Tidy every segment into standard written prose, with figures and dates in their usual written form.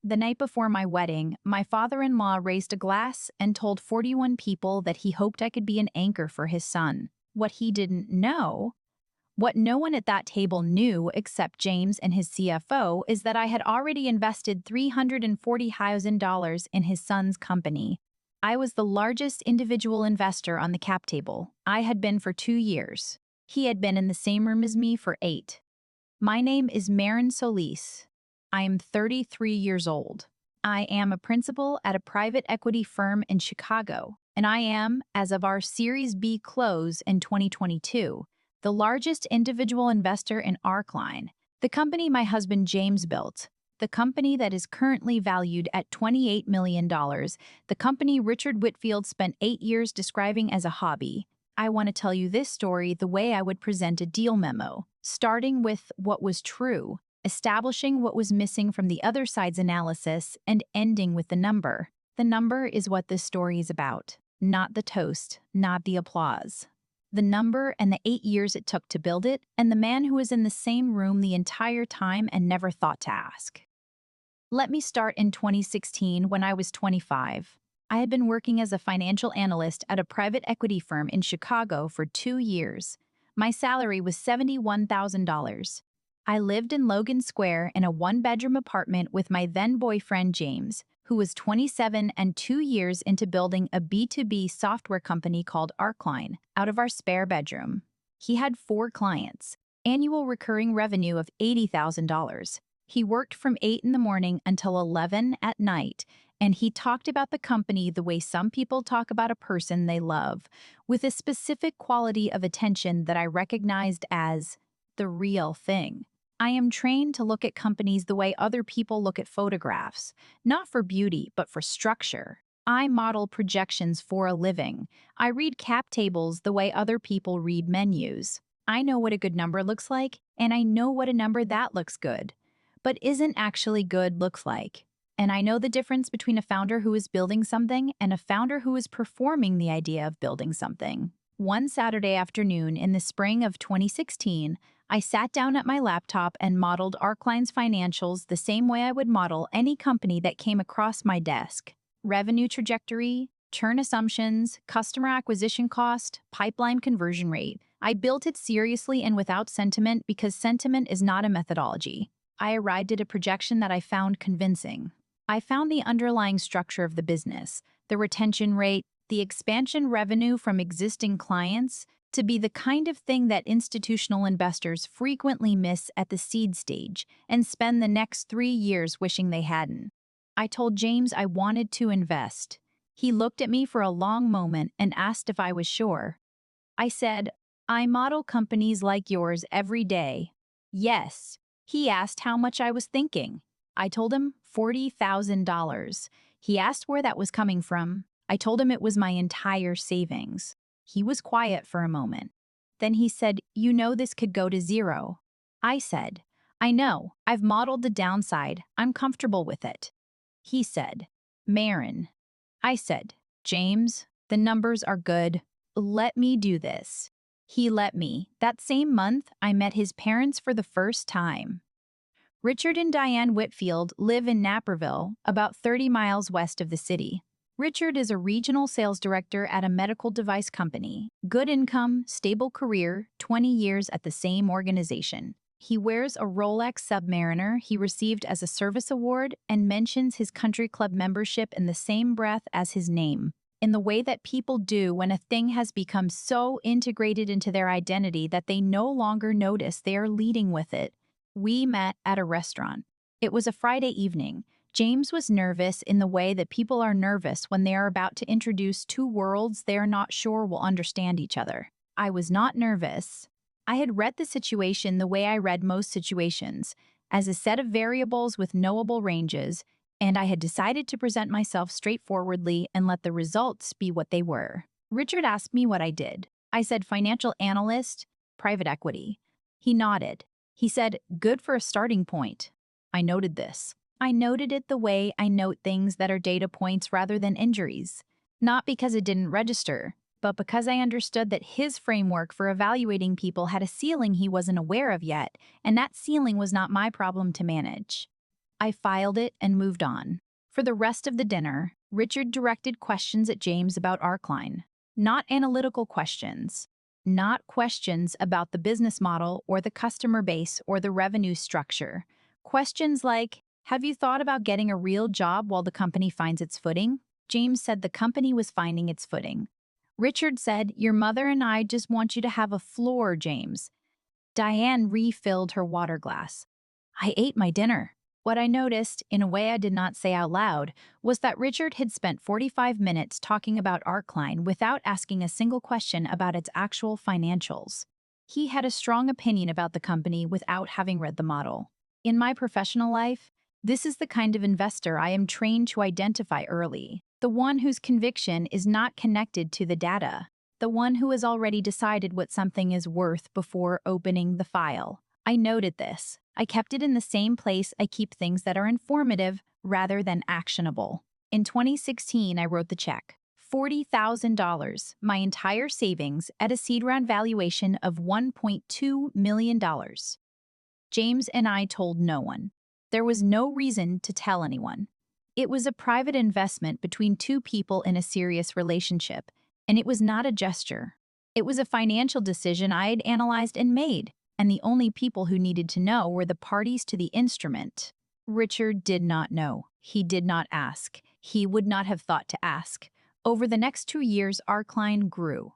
The night before my wedding, my father-in-law raised a glass and told 41 people that he hoped I could be an anchor for his son. What no one at that table knew except James and his CFO is that I had already invested $340,000 in his son's company. I was the largest individual investor on the cap table. I had been for 2 years. He had been in the same room as me for 8. My name is Marin Solis. I am 33 years old. I am a principal at a private equity firm in Chicago, and I am, as of our Series B close in 2022, the largest individual investor in Arcline, the company my husband James built, the company that is currently valued at $28 million, the company Richard Whitfield spent 8 years describing as a hobby. I want to tell you this story the way I would present a deal memo, starting with what was true, establishing what was missing from the other side's analysis, and ending with the number. The number is what this story is about, not the toast, not the applause. The number and the 8 years it took to build it, and the man who was in the same room the entire time and never thought to ask. Let me start in 2016 when I was 25. I had been working as a financial analyst at a private equity firm in Chicago for 2 years. My salary was $71,000. I lived in Logan Square in a one-bedroom apartment with my then-boyfriend James, who was 27 and 2 years into building a B2B software company called Arcline out of our spare bedroom. He had 4 clients, annual recurring revenue of $80,000. He worked from 8 in the morning until 11 at night, and he talked about the company the way some people talk about a person they love, with a specific quality of attention that I recognized as the real thing. I am trained to look at companies the way other people look at photographs, not for beauty, but for structure. I model projections for a living. I read cap tables the way other people read menus. I know what a good number looks like, and I know what a number that looks good, but isn't actually good looks like. And I know the difference between a founder who is building something and a founder who is performing the idea of building something. One Saturday afternoon in the spring of 2016, I sat down at my laptop and modeled Arcline's financials the same way I would model any company that came across my desk. Revenue trajectory, churn assumptions, customer acquisition cost, pipeline conversion rate. I built it seriously and without sentiment because sentiment is not a methodology. I arrived at a projection that I found convincing. I found the underlying structure of the business, the retention rate, the expansion revenue from existing clients, to be the kind of thing that institutional investors frequently miss at the seed stage and spend the next 3 years wishing they hadn't. I told James I wanted to invest. He looked at me for a long moment and asked if I was sure. I said, "I model companies like yours every day." "Yes." He asked how much I was thinking. I told him $40,000. He asked where that was coming from. I told him it was my entire savings. He was quiet for a moment. Then he said, "You know this could go to zero." I said, "I know. I've modeled the downside. I'm comfortable with it." He said, "Marin." I said, "James, the numbers are good. Let me do this." He let me. That same month, I met his parents for the first time. Richard and Diane Whitfield live in Naperville, about 30 miles west of the city. Richard is a regional sales director at a medical device company. Good income, stable career, 20 years at the same organization. He wears a Rolex Submariner he received as a service award and mentions his country club membership in the same breath as his name, in the way that people do when a thing has become so integrated into their identity that they no longer notice they are leading with it. We met at a restaurant. It was a Friday evening. James was nervous in the way that people are nervous when they are about to introduce 2 worlds they are not sure will understand each other. I was not nervous. I had read the situation the way I read most situations, as a set of variables with knowable ranges, and I had decided to present myself straightforwardly and let the results be what they were. Richard asked me what I did. I said financial analyst, private equity. He nodded. He said, "Good for a starting point." I noted this. I noted it the way I note things that are data points rather than injuries. Not because it didn't register, but because I understood that his framework for evaluating people had a ceiling he wasn't aware of yet, and that ceiling was not my problem to manage. I filed it and moved on. For the rest of the dinner, Richard directed questions at James about Arkline. Not analytical questions. Not questions about the business model or the customer base or the revenue structure. Questions like, have you thought about getting a real job while the company finds its footing? James said the company was finding its footing. Richard said, your mother and I just want you to have a floor, James. Diane refilled her water glass. I ate my dinner. What I noticed, in a way I did not say out loud, was that Richard had spent 45 minutes talking about Arkline without asking a single question about its actual financials. He had a strong opinion about the company without having read the model. In my professional life, this is the kind of investor I am trained to identify early, the one whose conviction is not connected to the data, the one who has already decided what something is worth before opening the file. I noted this. I kept it in the same place I keep things that are informative rather than actionable. In 2016, I wrote the check. $40,000, my entire savings at a seed round valuation of $1.2 million. James and I told no one. There was no reason to tell anyone. It was a private investment between two people in a serious relationship, and it was not a gesture. It was a financial decision I had analyzed and made, and the only people who needed to know were the parties to the instrument. Richard did not know. He did not ask. He would not have thought to ask. Over the next 2 years, our client grew.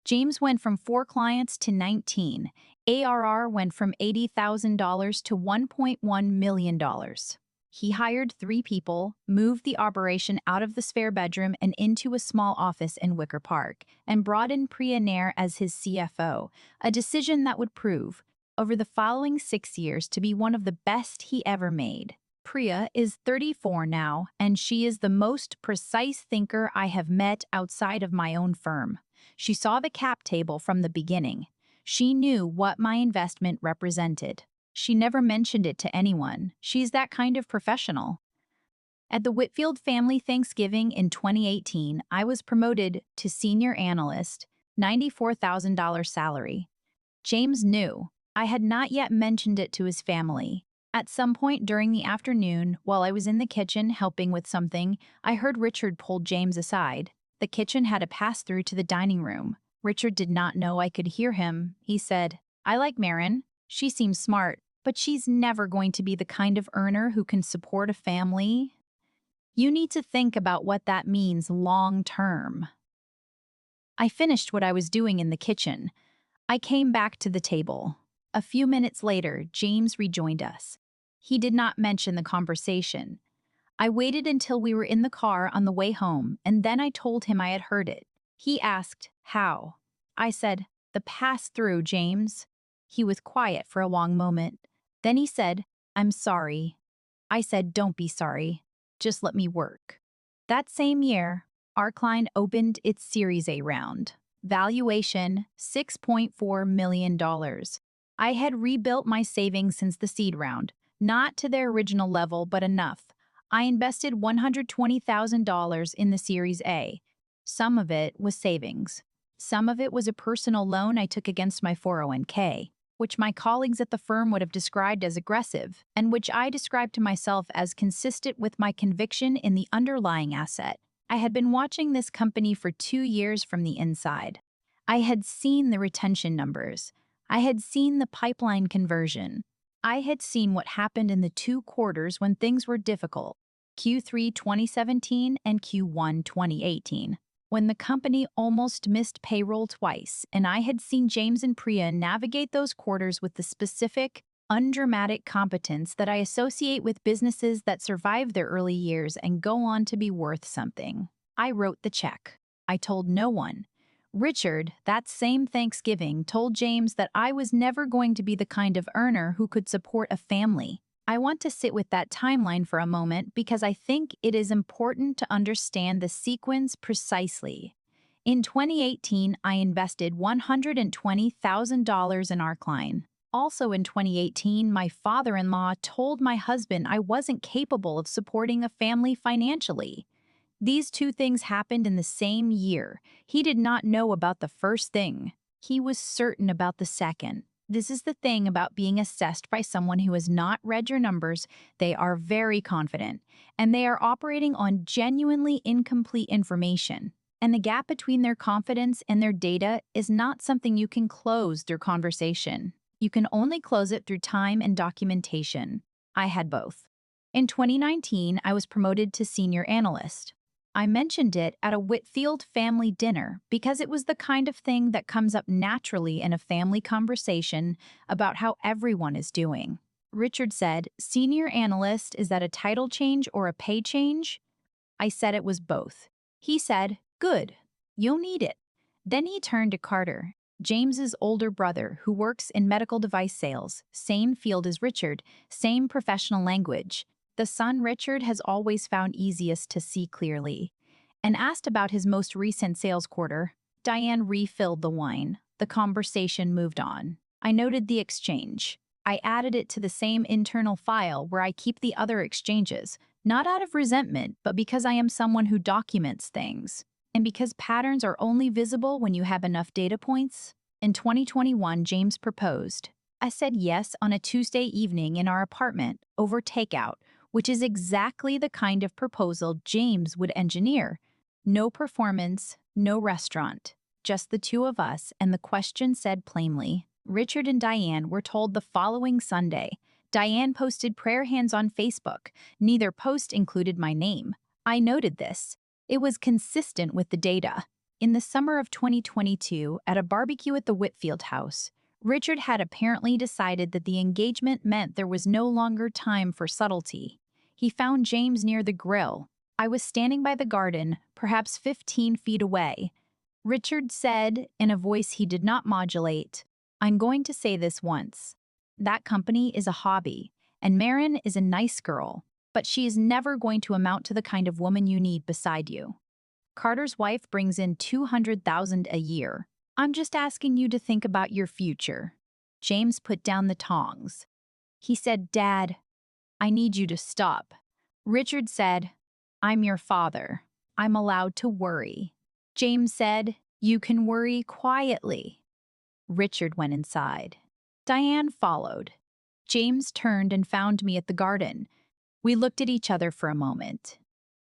James went from 4 clients to 19. ARR went from $80,000 to $1.1 million. He hired 3 people, moved the operation out of the spare bedroom and into a small office in Wicker Park, and brought in Priya Nair as his CFO, a decision that would prove, over the following 6 years, to be one of the best he ever made. Priya is 34 now, and she is the most precise thinker I have met outside of my own firm. She saw the cap table from the beginning. She knew what my investment represented. She never mentioned it to anyone. She's that kind of professional. At the Whitfield family Thanksgiving in 2018, I was promoted to senior analyst, $94,000 salary. James knew. I had not yet mentioned it to his family. At some point during the afternoon, while I was in the kitchen helping with something, I heard Richard pull James aside. The kitchen had a pass-through to the dining room. Richard did not know I could hear him. He said, I like Marin. She seems smart, but she's never going to be the kind of earner who can support a family. You need to think about what that means long-term. I finished what I was doing in the kitchen. I came back to the table. A few minutes later, James rejoined us. He did not mention the conversation. I waited until we were in the car on the way home, and then I told him I had heard it. He asked, how? I said, the pass-through, James. He was quiet for a long moment. Then he said, I'm sorry. I said, don't be sorry. Just let me work. That same year, Arkline opened its Series A round. Valuation, $6.4 million. I had rebuilt my savings since the seed round, not to their original level, but enough. I invested $120,000 in the Series A. Some of it was savings. Some of it was a personal loan I took against my 401k, which my colleagues at the firm would have described as aggressive, and which I described to myself as consistent with my conviction in the underlying asset. I had been watching this company for 2 years from the inside. I had seen the retention numbers. I had seen the pipeline conversion. I had seen what happened in the 2 quarters when things were difficult, Q3 2017 and Q1 2018, when the company almost missed payroll twice, and I had seen James and Priya navigate those quarters with the specific, undramatic competence that I associate with businesses that survive their early years and go on to be worth something. I wrote the check. I told no one. Richard, that same Thanksgiving, told James that I was never going to be the kind of earner who could support a family. I want to sit with that timeline for a moment because I think it is important to understand the sequence precisely. In 2018, I invested $120,000 in Arkline. Also in 2018, my father-in-law told my husband I wasn't capable of supporting a family financially. These 2 things happened in the same year. He did not know about the first thing. He was certain about the second. This is the thing about being assessed by someone who has not read your numbers. They are very confident, and they are operating on genuinely incomplete information. And the gap between their confidence and their data is not something you can close through conversation. You can only close it through time and documentation. I had both. In 2019, I was promoted to senior analyst. I mentioned it at a Whitfield family dinner because it was the kind of thing that comes up naturally in a family conversation about how everyone is doing. Richard said, "Senior analyst, is that a title change or a pay change?" I said it was both. He said, "Good. You'll need it." Then he turned to Carter, James's older brother, who works in medical device sales, same field as Richard, same professional language. The son Richard has always found easiest to see clearly. And asked about his most recent sales quarter, Diane refilled the wine. The conversation moved on. I noted the exchange. I added it to the same internal file where I keep the other exchanges, not out of resentment, but because I am someone who documents things. And because patterns are only visible when you have enough data points. In 2021, James proposed. I said yes on a Tuesday evening in our apartment over takeout, which is exactly the kind of proposal James would engineer. No performance, no restaurant, just the two of us, and the question said plainly. Richard and Diane were told the following Sunday. Diane posted prayer hands on Facebook. Neither post included my name. I noted this. It was consistent with the data. In the summer of 2022, at a barbecue at the Whitfield house, Richard had apparently decided that the engagement meant there was no longer time for subtlety. He found James near the grill. I was standing by the garden, perhaps 15 feet away. Richard said, in a voice he did not modulate, "I'm going to say this once. That company is a hobby, and Marin is a nice girl, but she is never going to amount to the kind of woman you need beside you. Carter's wife brings in $200,000 a year. I'm just asking you to think about your future." James put down the tongs. He said, "Dad, I need you to stop." Richard said, "I'm your father. I'm allowed to worry." James said, "You can worry quietly." Richard went inside. Diane followed. James turned and found me at the garden. We looked at each other for a moment.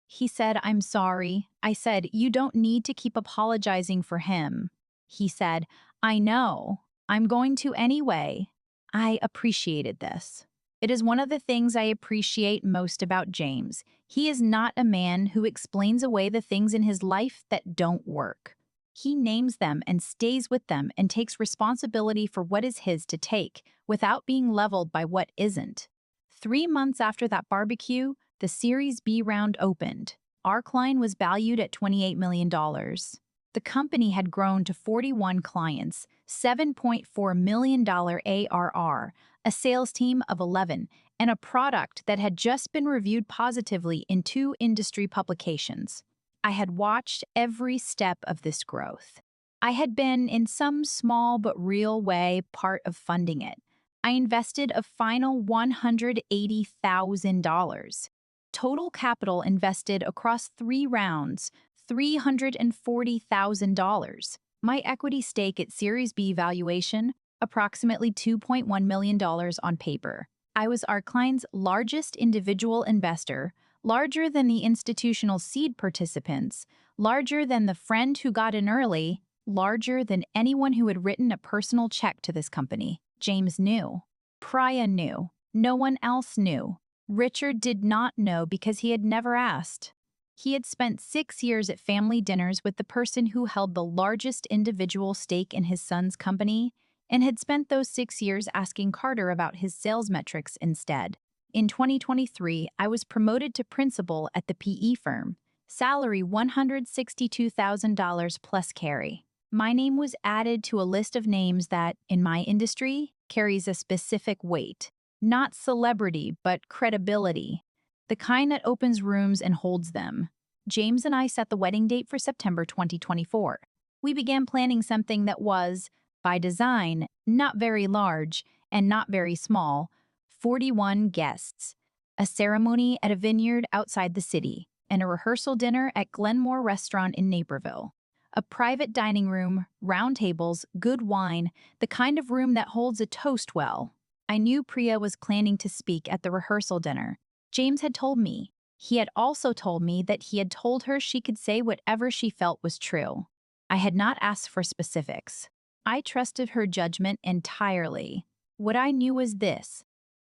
He said, "I'm sorry." I said, "You don't need to keep apologizing for him." He said, "I know. I'm going to anyway." I appreciated this. It is one of the things I appreciate most about James. He is not a man who explains away the things in his life that don't work. He names them and stays with them and takes responsibility for what is his to take without being leveled by what isn't. 3 months after that barbecue, the Series B round opened. Our client was valued at $28 million. The company had grown to 41 clients, $7.4 million ARR, a sales team of 11, and a product that had just been reviewed positively in 2 industry publications. I had watched every step of this growth. I had been, in some small but real way, part of funding it. I invested a final $180,000. Total capital invested across 3 rounds, $340,000. My equity stake at Series B valuation, approximately $2.1 million on paper. I was our client's largest individual investor, larger than the institutional seed participants, larger than the friend who got in early, larger than anyone who had written a personal check to this company. James knew. Priya knew. No one else knew. Richard did not know because he had never asked. He had spent 6 years at family dinners with the person who held the largest individual stake in his son's company, and had spent those 6 years asking Carter about his sales metrics instead. In 2023, I was promoted to principal at the PE firm. Salary $162,000 plus carry. My name was added to a list of names that, in my industry, carries a specific weight. Not celebrity, but credibility. The kind that opens rooms and holds them. James and I set the wedding date for September 2024. We began planning something that was, by design, not very large and not very small. 41 guests. A ceremony at a vineyard outside the city, and a rehearsal dinner at Glenmore Restaurant in Naperville. A private dining room, round tables, good wine, the kind of room that holds a toast well. I knew Priya was planning to speak at the rehearsal dinner. James had told me. He had also told me that he had told her she could say whatever she felt was true. I had not asked for specifics. I trusted her judgment entirely. What I knew was this.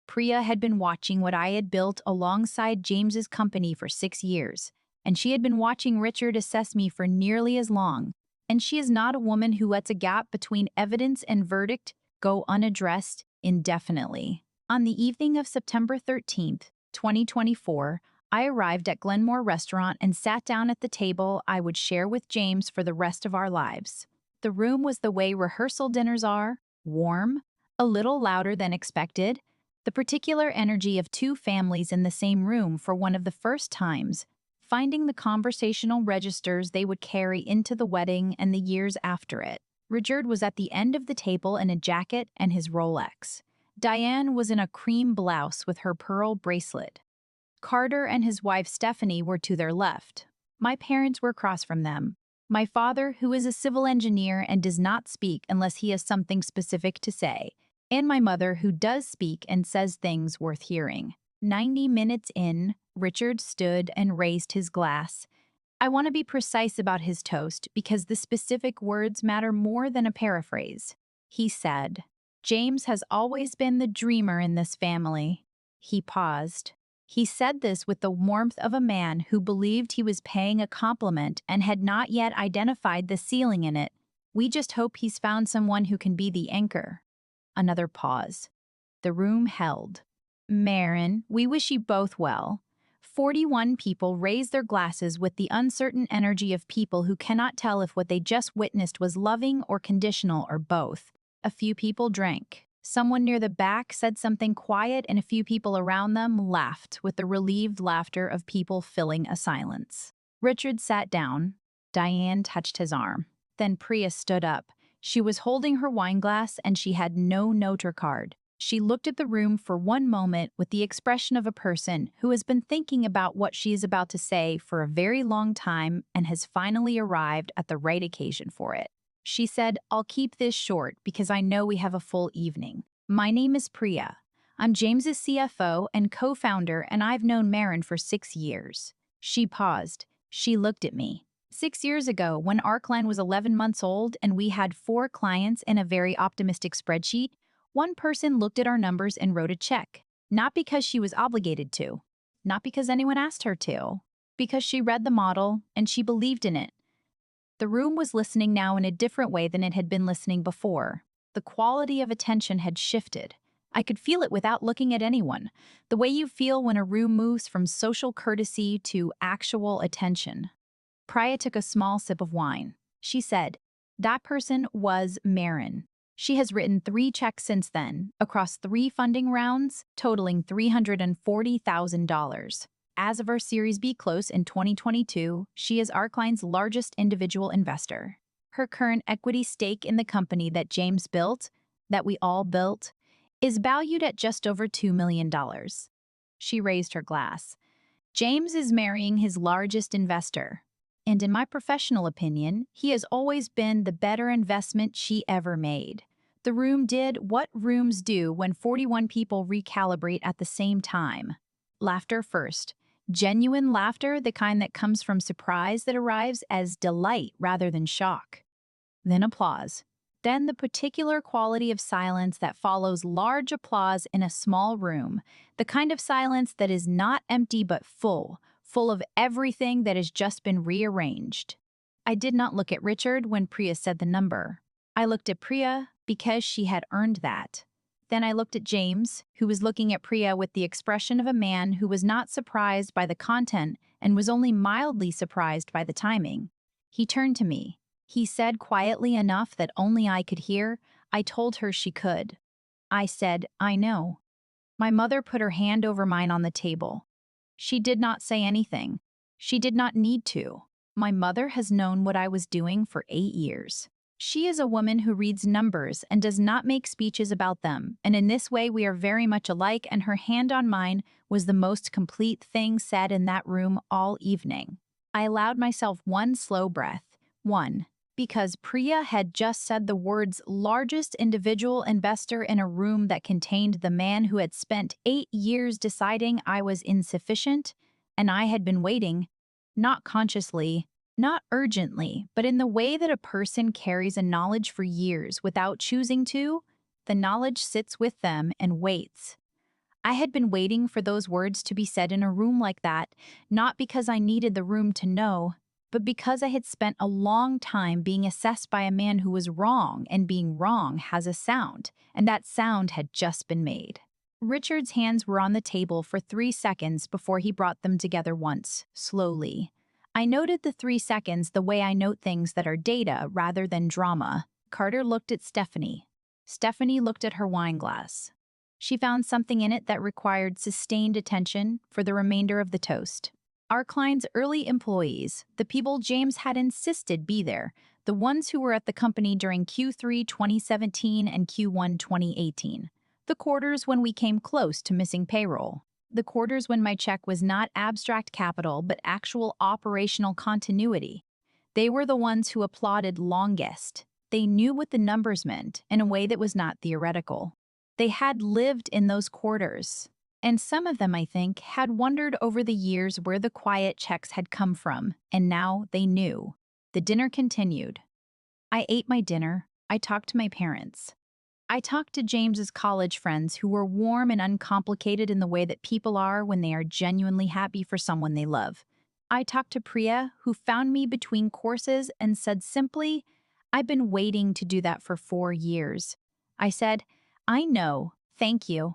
Priya had been watching what I had built alongside James's company for 6 years, and she had been watching Richard assess me for nearly as long. And she is not a woman who lets a gap between evidence and verdict go unaddressed indefinitely. On the evening of September 13th, 2024, I arrived at Glenmore Restaurant and sat down at the table I would share with James for the rest of our lives. The room was the way rehearsal dinners are, warm, a little louder than expected, the particular energy of two families in the same room for one of the first times, finding the conversational registers they would carry into the wedding and the years after it. Richard was at the end of the table in a jacket and his Rolex. Diane was in a cream blouse with her pearl bracelet. Carter and his wife Stephanie were to their left. My parents were across from them. My father, who is a civil engineer and does not speak unless he has something specific to say, and my mother, who does speak and says things worth hearing. 90 minutes in, Richard stood and raised his glass. I want to be precise about his toast because the specific words matter more than a paraphrase. He said, "James has always been the dreamer in this family." He paused. He said this with the warmth of a man who believed he was paying a compliment and had not yet identified the ceiling in it. "We just hope he's found someone who can be the anchor." Another pause. The room held. "Marin, we wish you both well." 41 people raised their glasses with the uncertain energy of people who cannot tell if what they just witnessed was loving or conditional or both. A few people drank. Someone near the back said something quiet and a few people around them laughed with the relieved laughter of people filling a silence. Richard sat down. Diane touched his arm. Then Priya stood up. She was holding her wineglass and she had no noter card. She looked at the room for one moment with the expression of a person who has been thinking about what she is about to say for a very long time and has finally arrived at the right occasion for it. She said, "I'll keep this short because I know we have a full evening. My name is Priya. I'm James's CFO and co-founder, and I've known Marin for 6 years." She paused. She looked at me. 6 years ago, when Arcline was 11 months old and we had 4 clients in a very optimistic spreadsheet, one person looked at our numbers and wrote a check. Not because she was obligated to. Not because anyone asked her to. Because she read the model and she believed in it. The room was listening now in a different way than it had been listening before. The quality of attention had shifted. I could feel it without looking at anyone. The way you feel when a room moves from social courtesy to actual attention. Priya took a small sip of wine. She said, "That person was Marin. She has written 3 checks since then, across 3 funding rounds, totaling $340,000. As of our Series B close in 2022, she is Arcline's largest individual investor. Her current equity stake in the company that James built, that we all built, is valued at just over $2 million. She raised her glass. "James is marrying his largest investor. And in my professional opinion, he has always been the better investment she ever made." The room did what rooms do when 41 people recalibrate at the same time. Laughter first. Genuine laughter, the kind that comes from surprise that arrives as delight rather than shock. Then applause. Then the particular quality of silence that follows large applause in a small room, the kind of silence that is not empty but full of everything that has just been rearranged. I did not look at Richard when Priya said the number. I looked at Priya because she had earned that. Then I looked at James, who was looking at Priya with the expression of a man who was not surprised by the content and was only mildly surprised by the timing. He turned to me. He said quietly enough that only I could hear, "I told her she could." I said, "I know." My mother put her hand over mine on the table. She did not say anything. She did not need to. My mother has known what I was doing for 8 years. She is a woman who reads numbers and does not make speeches about them, and in this way we are very much alike, and her hand on mine was the most complete thing said in that room all evening. I allowed myself one slow breath, 1. Because Priya had just said the words largest individual investor in a room that contained the man who had spent 8 years deciding I was insufficient, and I had been waiting, not consciously, not urgently, but in the way that a person carries a knowledge for years without choosing to, the knowledge sits with them and waits. I had been waiting for those words to be said in a room like that, not because I needed the room to know, but because I had spent a long time being assessed by a man who was wrong, and being wrong has a sound, and that sound had just been made. Richard's hands were on the table for 3 seconds before he brought them together once, slowly. I noted the 3 seconds the way I note things that are data rather than drama. Carter looked at Stephanie. Stephanie looked at her wine glass. She found something in it that required sustained attention for the remainder of the toast. Our client's early employees, the people James had insisted be there, the ones who were at the company during Q3 2017 and Q1 2018. The quarters when we came close to missing payroll. The quarters when my check was not abstract capital but actual operational continuity. They were the ones who applauded longest. They knew what the numbers meant in a way that was not theoretical. They had lived in those quarters. And some of them, I think, had wondered over the years where the quiet checks had come from, and now they knew. The dinner continued. I ate my dinner. I talked to my parents. I talked to James's college friends who were warm and uncomplicated in the way that people are when they are genuinely happy for someone they love. I talked to Priya, who found me between courses and said simply, I've been waiting to do that for 4 years. I said, I know, thank you.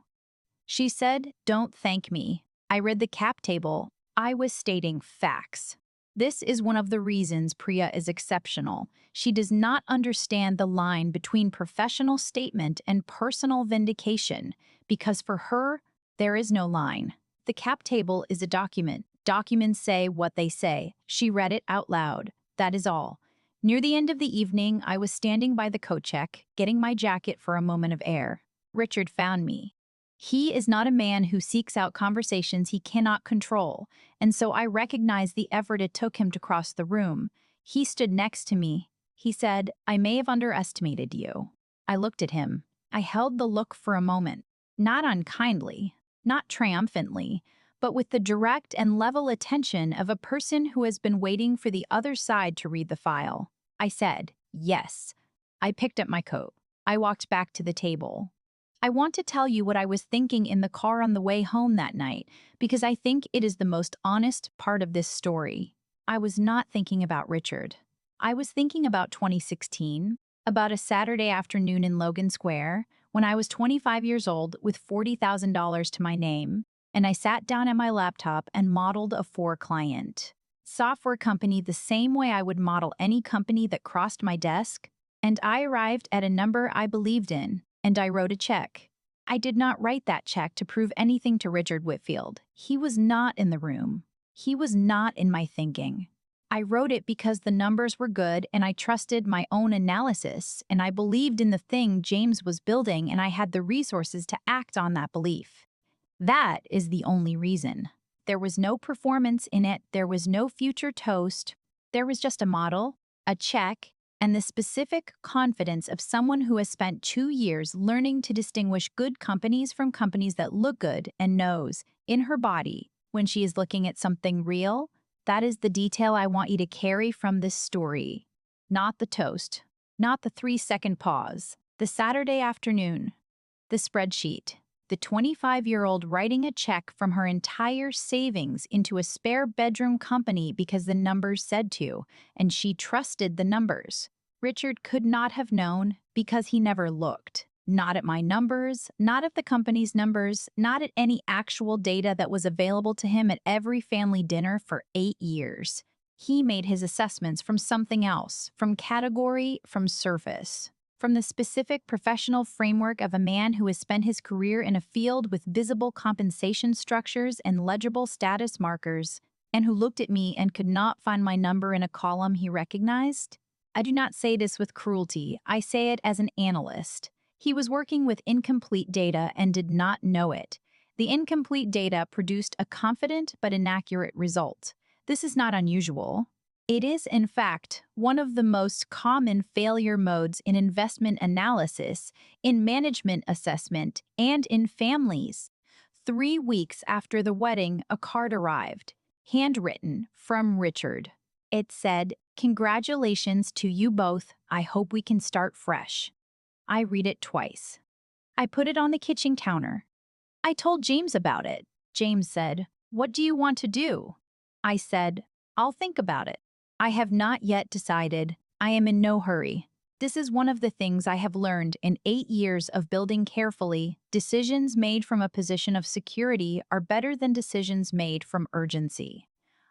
She said, don't thank me. I read the cap table. I was stating facts. This is one of the reasons Priya is exceptional. She does not understand the line between professional statement and personal vindication, because for her, there is no line. The cap table is a document. Documents say what they say. She read it out loud. That is all. Near the end of the evening, I was standing by the coat check, getting my jacket for a moment of air. Richard found me. He is not a man who seeks out conversations he cannot control, and so I recognized the effort it took him to cross the room. He stood next to me. He said, I may have underestimated you. I looked at him. I held the look for a moment, not unkindly, not triumphantly, but with the direct and level attention of a person who has been waiting for the other side to read the file. I said, yes. I picked up my coat. I walked back to the table. I want to tell you what I was thinking in the car on the way home that night, because I think it is the most honest part of this story. I was not thinking about Richard. I was thinking about 2016, about a Saturday afternoon in Logan Square, when I was 25 years old with $40,000 to my name, and I sat down at my laptop and modeled a for-client software company the same way I would model any company that crossed my desk, and I arrived at a number I believed in, and I wrote a check. I did not write that check to prove anything to Richard Whitfield. He was not in the room. He was not in my thinking. I wrote it because the numbers were good and I trusted my own analysis, and I believed in the thing James was building, and I had the resources to act on that belief. That is the only reason. There was no performance in it. There was no future toast. There was just a model, a check, and the specific confidence of someone who has spent 2 years learning to distinguish good companies from companies that look good, and knows, in her body, when she is looking at something real. That is the detail I want you to carry from this story. Not the toast, not the 3-second pause, the Saturday afternoon, the spreadsheet, the 25-year-old writing a check from her entire savings into a spare bedroom company because the numbers said to, and she trusted the numbers. Richard could not have known because he never looked. Not at my numbers, not at the company's numbers, not at any actual data that was available to him at every family dinner for 8 years. He made his assessments from something else, from category, from surface. From the specific professional framework of a man who has spent his career in a field with visible compensation structures and legible status markers, and who looked at me and could not find my number in a column he recognized. I do not say this with cruelty. I say it as an analyst. He was working with incomplete data and did not know it. The incomplete data produced a confident but inaccurate result. This is not unusual. It is, in fact, one of the most common failure modes in investment analysis, in management assessment, and in families. 3 weeks after the wedding, a card arrived, handwritten from Richard. It said, "Congratulations to you both. I hope we can start fresh." I read it twice. I put it on the kitchen counter. I told James about it. James said, "What do you want to do?" I said, "I'll think about it. I have not yet decided. I am in no hurry." This is one of the things I have learned in 8 years of building carefully. Decisions made from a position of security are better than decisions made from urgency.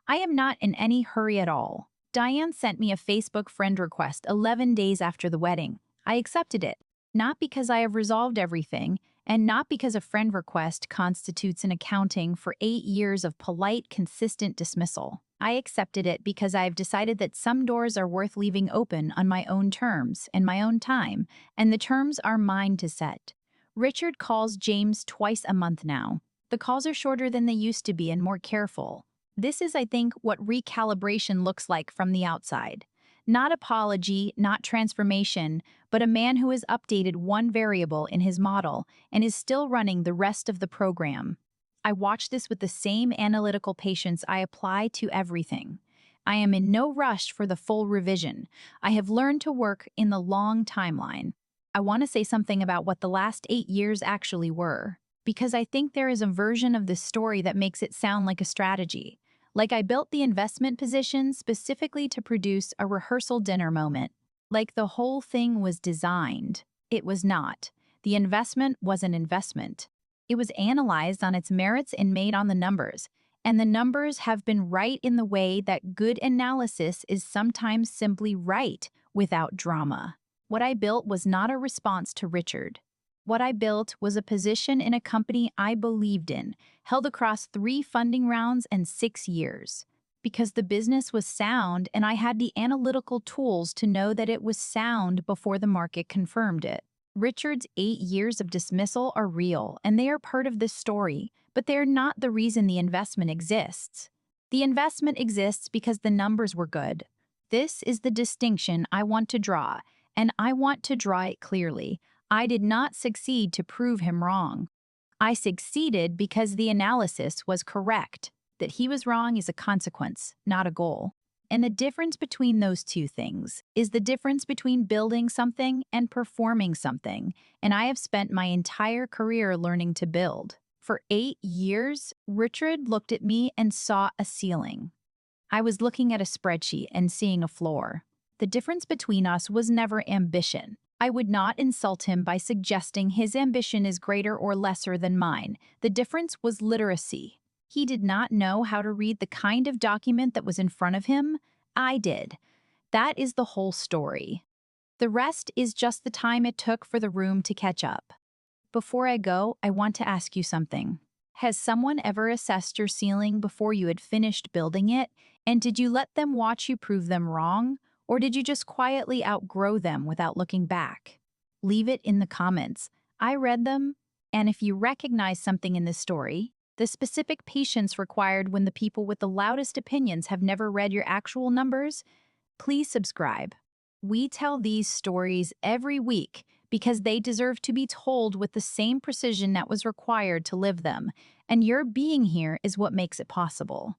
I am not in any hurry at all. Diane sent me a Facebook friend request 11 days after the wedding. I accepted it, not because I have resolved everything, and not because a friend request constitutes an accounting for 8 years of polite, consistent dismissal. I accepted it because I have decided that some doors are worth leaving open on my own terms and my own time, and the terms are mine to set. Richard calls James twice a month now. The calls are shorter than they used to be and more careful. This is, I think, what recalibration looks like from the outside. Not apology, not transformation, but a man who has updated one variable in his model and is still running the rest of the program. I watch this with the same analytical patience I apply to everything. I am in no rush for the full revision. I have learned to work in the long timeline. I want to say something about what the last 8 years actually were, because I think there is a version of this story that makes it sound like a strategy. Like I built the investment position specifically to produce a rehearsal dinner moment. Like the whole thing was designed. It was not. The investment was an investment. It was analyzed on its merits and made on the numbers. And the numbers have been right in the way that good analysis is sometimes simply right without drama. What I built was not a response to Richard. What I built was a position in a company I believed in, held across 3 funding rounds and 6 years. Because the business was sound and I had the analytical tools to know that it was sound before the market confirmed it. Richard's 8 years of dismissal are real and they are part of this story, but they are not the reason the investment exists. The investment exists because the numbers were good. This is the distinction I want to draw, and I want to draw it clearly. I did not succeed to prove him wrong. I succeeded because the analysis was correct. That he was wrong is a consequence, not a goal. And the difference between those two things is the difference between building something and performing something. And I have spent my entire career learning to build. For 8 years, Richard looked at me and saw a ceiling. I was looking at a spreadsheet and seeing a floor. The difference between us was never ambition. I would not insult him by suggesting his ambition is greater or lesser than mine. The difference was literacy. He did not know how to read the kind of document that was in front of him. I did. That is the whole story. The rest is just the time it took for the room to catch up. Before I go, I want to ask you something. Has someone ever assessed your ceiling before you had finished building it? And did you let them watch you prove them wrong? Or did you just quietly outgrow them without looking back? Leave it in the comments. I read them, and if you recognize something in this story, the specific patience required when the people with the loudest opinions have never read your actual numbers, please subscribe. We tell these stories every week because they deserve to be told with the same precision that was required to live them, and your being here is what makes it possible.